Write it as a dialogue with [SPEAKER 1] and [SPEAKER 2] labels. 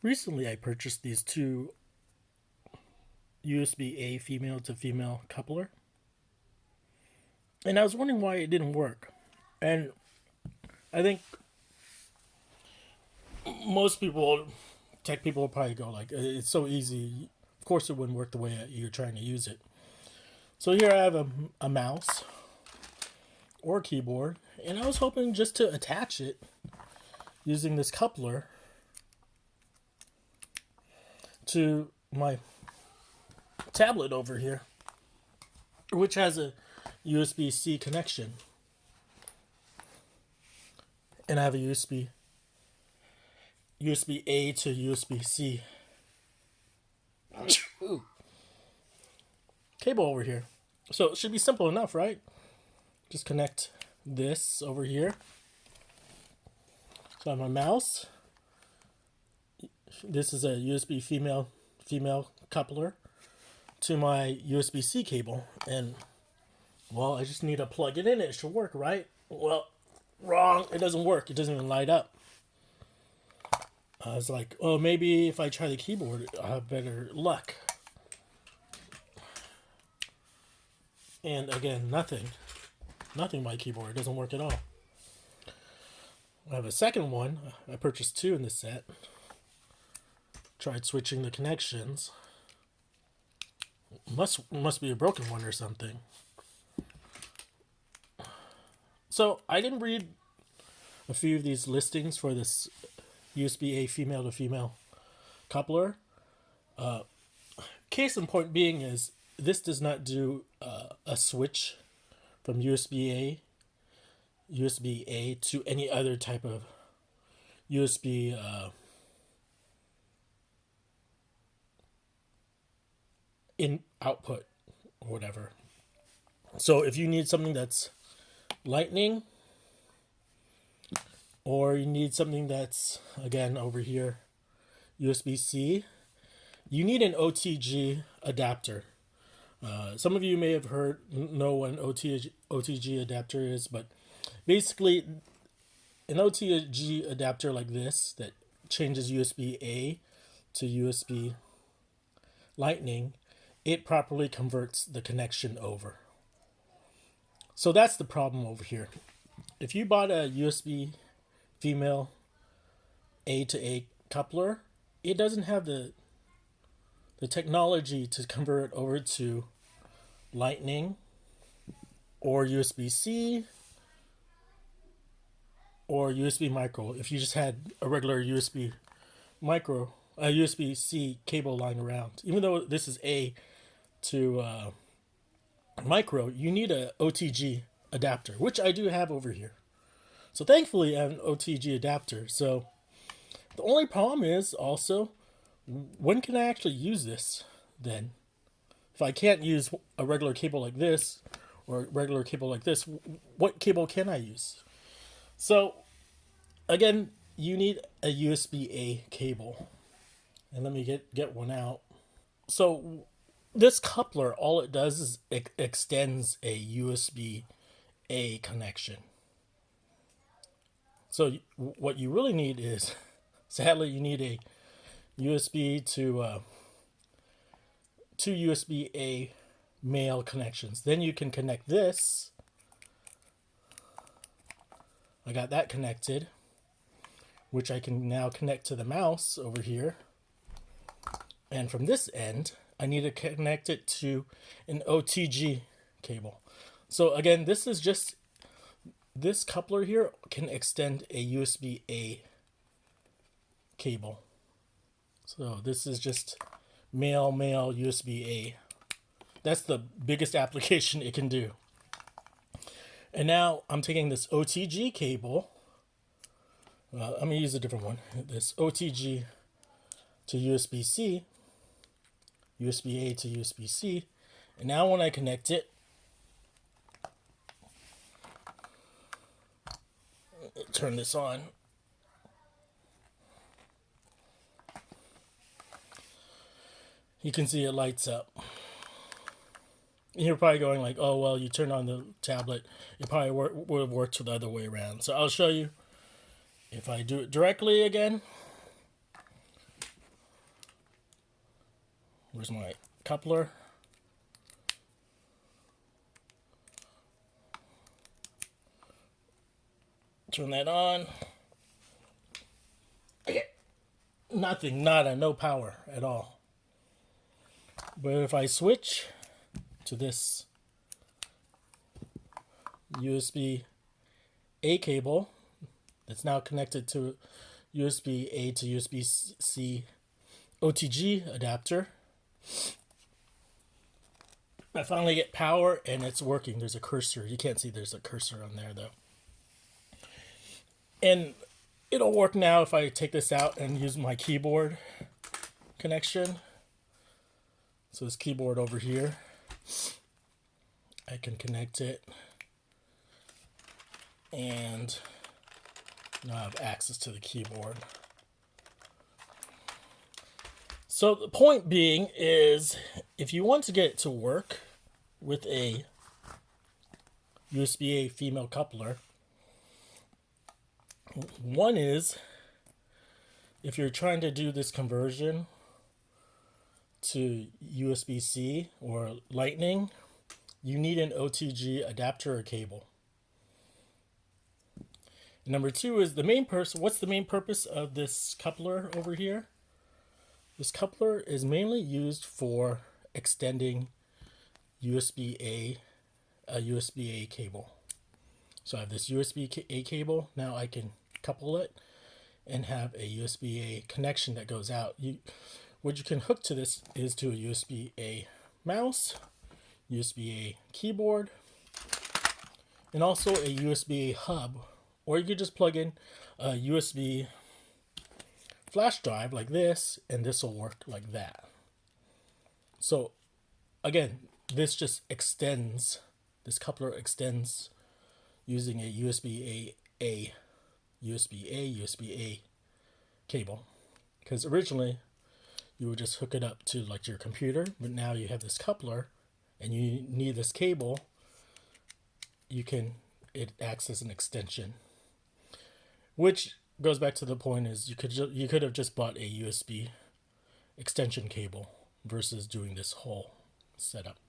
[SPEAKER 1] Recently, I purchased these two USB-A female to female coupler, and I was wondering why it didn't work. And I think most people, tech people, will probably go like, "It's so easy. Of course, it wouldn't work the way you're trying to use it." So here I have a mouse or a keyboard, and I was hoping just to attach it using this coupler to my tablet over here, which has a USB-C connection, and I have a USB-A to USB-C cable over here. So it should be simple enough, right? Just connect this over here. So I have my mouse. This is a USB female coupler to my USB-C cable, and well, I just need to plug it in. It should work, right? Well, wrong. It doesn't work. It doesn't even light up. I was like, oh, maybe if I try the keyboard, I'll have better luck. And again, nothing. Nothing by keyboard. It doesn't work at all. I have a second one. I purchased two in this set. Tried switching the connections. Must be a broken one or something. So I didn't read a few of these listings for this USB-A female to female coupler. Case in point being is this does not do a switch from USB-A to any other type of USB in output or whatever. So if you need something that's lightning, or you need something that's, again, over here, USB-C, you need an OTG adapter. Some of you may have know what an OTG adapter is, but basically an OTG adapter like this that changes USB-A to USB Lightning, it properly converts the connection over. So that's the problem over here. If you bought a USB female A to A coupler, it doesn't have the technology to convert over to Lightning or USB-C or USB micro. If you just had a regular USB micro, a USB-C cable lying around, even though this is A to micro, you need a OTG adapter, which I do have over here. So thankfully I have an OTG adapter. So the only problem is also, when can I actually use this then? If I can't use a regular cable like this or a regular cable like this, what cable can I use? So again, you need a USB-A cable. And let me get one out. So this coupler, all it does is it extends a USB-A connection. So what you really need is, sadly, you need a USB to two USB-A male connections. Then you can connect this. I got that connected, which I can now connect to the mouse over here. And from this end, I need to connect it to an OTG cable. So again, this coupler here can extend a USB-A cable. So this is just male USB-A. That's the biggest application it can do. And now I'm taking this OTG cable. I'm going to use a different one. This OTG to USB-C, USB-A to USB-C. And now when I connect it, turn this on. You can see it lights up. And you're probably going like, oh, well, you turn on the tablet. It probably would have worked the other way around. So I'll show you if I do it directly again. Where's my coupler? Turn that on. Okay. Nothing, nada, no power at all. But if I switch to this USB A cable that's now connected to USB A to USB C OTG adapter, I finally get power and it's working. There's a cursor. You can't see there's a cursor on there though. And it'll work now if I take this out and use my keyboard connection. So this keyboard over here, I can connect it and now I have access to the keyboard. So the point being is, if you want to get it to work with a USB-A female coupler, one is, if you're trying to do this conversion to USB-C or Lightning, you need an OTG adapter or cable. And number two is what's the main purpose of this coupler over here? This coupler is mainly used for extending a USB-A cable. So I have this USB-A cable. Now I can couple it and have a USB-A connection that goes out. What you can hook to this is to a USB-A mouse, USB-A keyboard, and also a USB-A hub. Or you could just plug in a USB flash drive like this, and this will work like that. So again, this coupler extends using a USB-A cable. Because originally you would just hook it up to like your computer, but now you have this coupler and you need this cable. It acts as an extension, which goes back to the point is you could have just bought a USB extension cable versus doing this whole setup.